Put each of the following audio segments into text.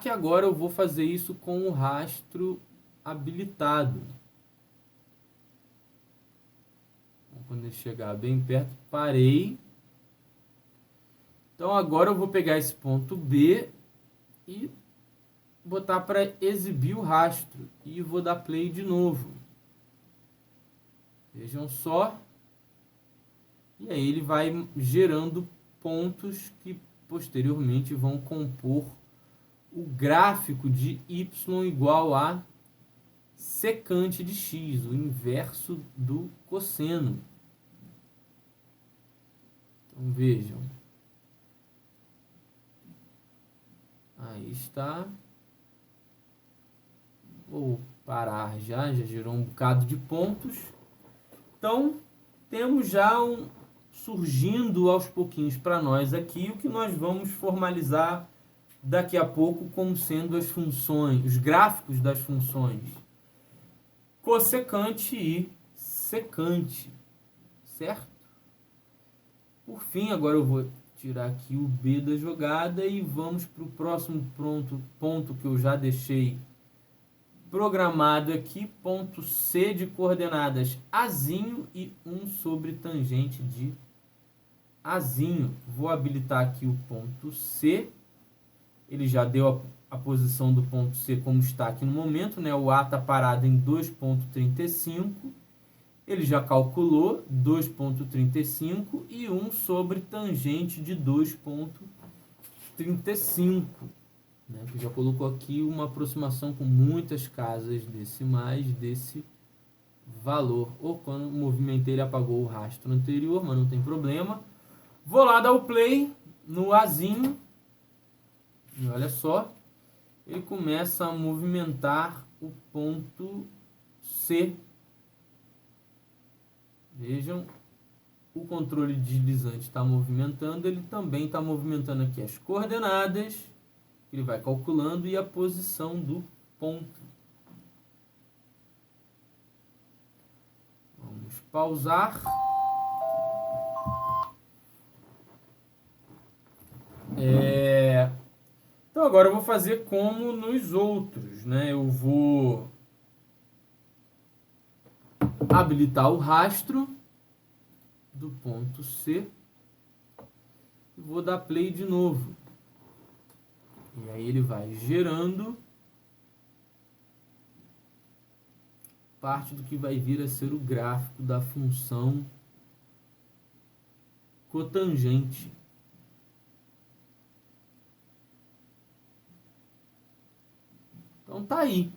que agora eu vou fazer isso com o rastro habilitado. Quando ele chegar bem perto, parei. Então agora eu vou pegar esse ponto B e botar para exibir o rastro. E vou dar play de novo. Vejam só. E aí ele vai gerando pontos que posteriormente vão compor o gráfico de y igual a secante de x, o inverso do cosseno. Então vejam. Aí está. Vou parar já gerou um bocado de pontos. Então, temos já surgindo aos pouquinhos para nós aqui o que nós vamos formalizar daqui a pouco como sendo as funções, os gráficos das funções cossecante e secante, certo? Por fim, agora eu vou tirar aqui o B da jogada e vamos para o próximo ponto que eu já deixei programado aqui, ponto C de coordenadas azinho e 1 sobre tangente de azinho. Vou habilitar aqui o ponto C. Ele já deu a posição do ponto C como está aqui no momento, né? O A está parado em 2,35. Ele já calculou 2,35 e 1 sobre tangente de 2,35. Né, que já colocou aqui uma aproximação com muitas casas decimais desse valor. Ou quando movimentei ele apagou o rastro anterior, mas não tem problema. Vou lá dar o play no Azinho. E olha só, ele começa a movimentar o ponto C. Vejam, o controle deslizante está movimentando, ele também está movimentando aqui as coordenadas. Ele vai calculando e a posição do ponto. Vamos pausar. Então agora eu vou fazer como nos outros, né? Eu vou habilitar o rastro do ponto C e vou dar play de novo. E aí ele vai gerando parte do que vai vir a ser o gráfico da função cotangente. Então tá aí.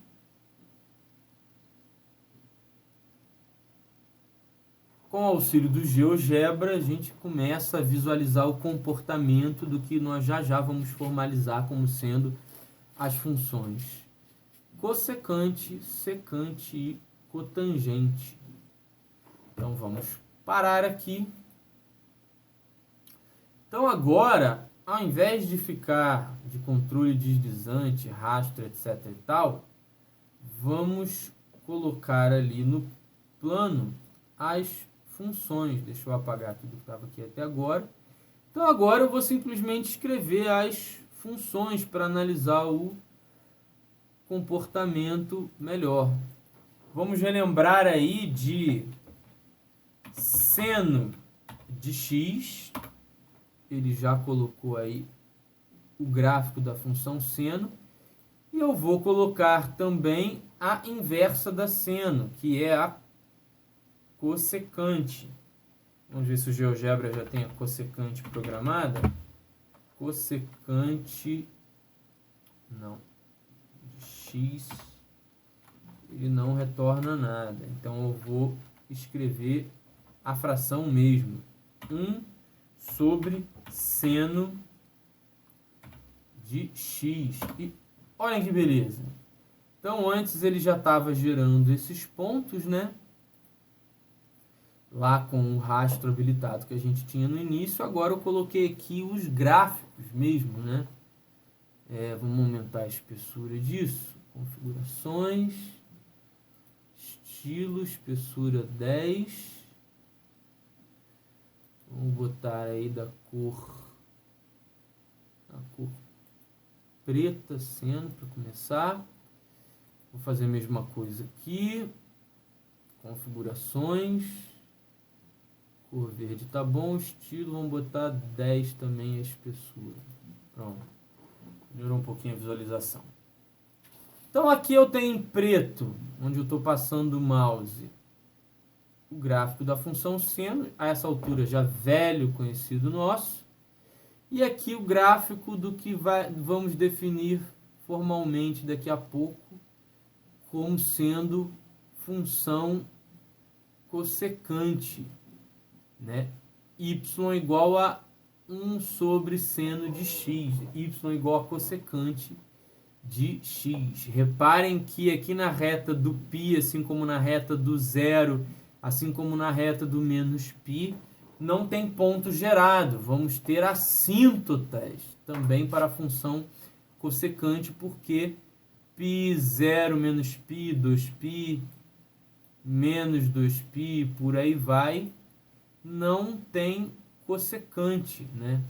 Com o auxílio do GeoGebra, a gente começa a visualizar o comportamento do que nós já vamos formalizar como sendo as funções cossecante, secante e cotangente. Então vamos parar aqui. Então agora, ao invés de ficar de controle deslizante, rastro, etc e tal, vamos colocar ali no plano as funções. Deixa eu apagar tudo que estava aqui até agora. Então agora eu vou simplesmente escrever as funções para analisar o comportamento melhor. Vamos relembrar aí de seno de x. Ele já colocou aí o gráfico da função seno. E eu vou colocar também a inversa da seno, que é a cossecante. Vamos ver se o GeoGebra já tem a cossecante programada. Cossecante, não, de x, ele não retorna nada. Então eu vou escrever a fração mesmo. 1 sobre seno de x. E olhem que beleza. Então antes ele já estava gerando esses pontos, né? Lá com o rastro habilitado que a gente tinha no início. Agora eu coloquei aqui os gráficos mesmo, né? Vamos aumentar a espessura disso. Configurações, estilo, espessura 10. Vamos botar aí da cor, a cor preta seno para começar. Vou fazer a mesma coisa aqui. Configurações. Cor verde tá bom. Estilo, vamos botar 10 também a espessura. Pronto. Melhorou um pouquinho a visualização. Então aqui eu tenho em preto, onde eu estou passando o mouse, o gráfico da função seno, a essa altura já velho conhecido nosso. E aqui o gráfico do que vamos definir formalmente daqui a pouco como sendo função cossecante, né? Y igual a 1 sobre seno de x. Y igual a cossecante de x. Reparem que aqui na reta do π, assim como na reta do zero, assim como na reta do menos π, não tem ponto gerado. Vamos ter assíntotas também para a função cossecante, porque π0 menos π, 2π, menos 2π, por aí vai, não tem cossecante, né?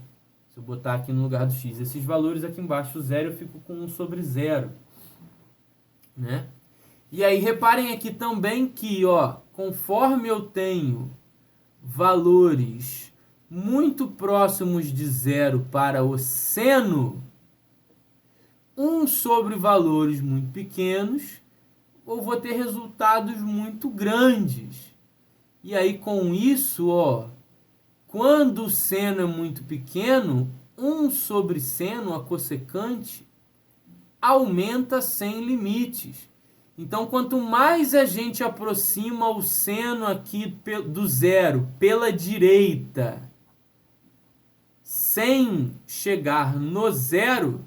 Se eu botar aqui no lugar do x, esses valores aqui embaixo, zero, eu fico com 1 sobre 0, né? E aí, reparem aqui também que, ó, conforme eu tenho valores muito próximos de zero para o seno, 1 sobre valores muito pequenos, eu vou ter resultados muito grandes. E aí, com isso, ó, quando o seno é muito pequeno, 1 sobre seno, a cossecante, aumenta sem limites. Então, quanto mais a gente aproxima o seno aqui do zero pela direita, sem chegar no zero,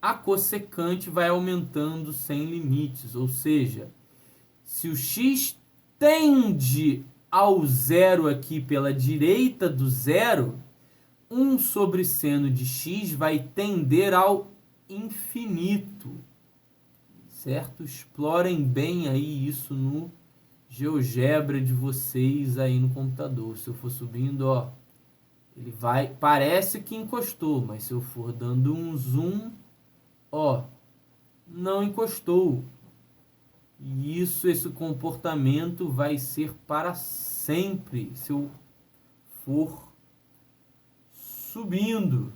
a cossecante vai aumentando sem limites. Ou seja, se o x tende ao zero aqui pela direita do zero, 1 sobre seno de x vai tender ao infinito, certo? Explorem bem aí isso no GeoGebra de vocês aí no computador. Se eu for subindo, ó, ele vai, parece que encostou, mas se eu for dando um zoom, ó, não encostou. E esse comportamento vai ser para sempre se eu for subindo.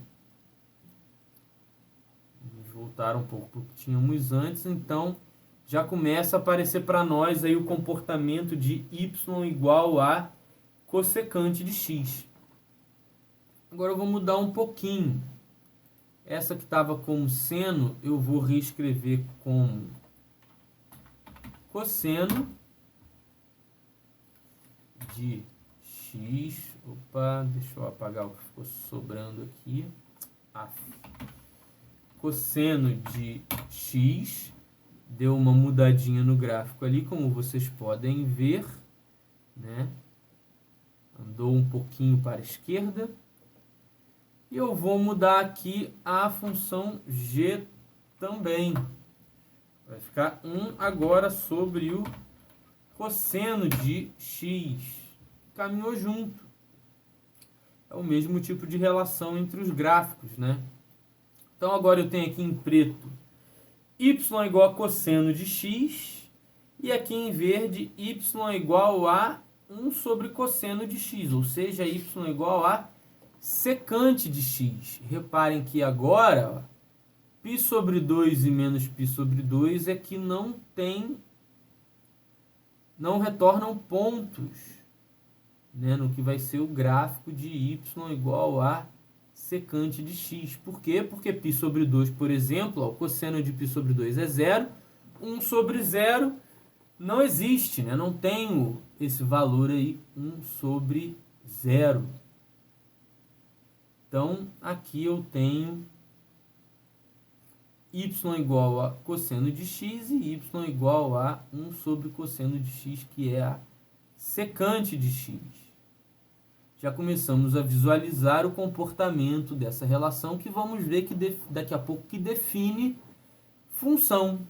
Vamos voltar um pouco para o que tínhamos antes. Então, já começa a aparecer para nós aí o comportamento de y igual a cossecante de x. Agora eu vou mudar um pouquinho. Essa que estava como seno, eu vou reescrever como cosseno de x. Opa, deixa eu apagar o que ficou sobrando aqui. Cosseno de x. Deu uma mudadinha no gráfico ali, como vocês podem ver, né? Andou um pouquinho para a esquerda. E eu vou mudar aqui a função g também. Vai ficar 1 agora sobre o cosseno de x. Caminhou junto. É o mesmo tipo de relação entre os gráficos, né? Então agora eu tenho aqui em preto y igual a cosseno de x. E aqui em verde y igual a 1 sobre cosseno de x. Ou seja, y igual a secante de x. Reparem que agora, ó, π sobre 2 e menos π sobre 2 é que não retornam pontos, né, no que vai ser o gráfico de y igual a secante de x. Por quê? Porque π sobre 2, por exemplo, ó, o cosseno de π sobre 2 é 0. 1 sobre 0 não existe, né? Não tenho esse valor aí, 1 sobre 0. Então, aqui eu tenho y igual a cosseno de x e y igual a 1 sobre cosseno de x, que é a secante de x. Já começamos a visualizar o comportamento dessa relação, que vamos ver que daqui a pouco que define função.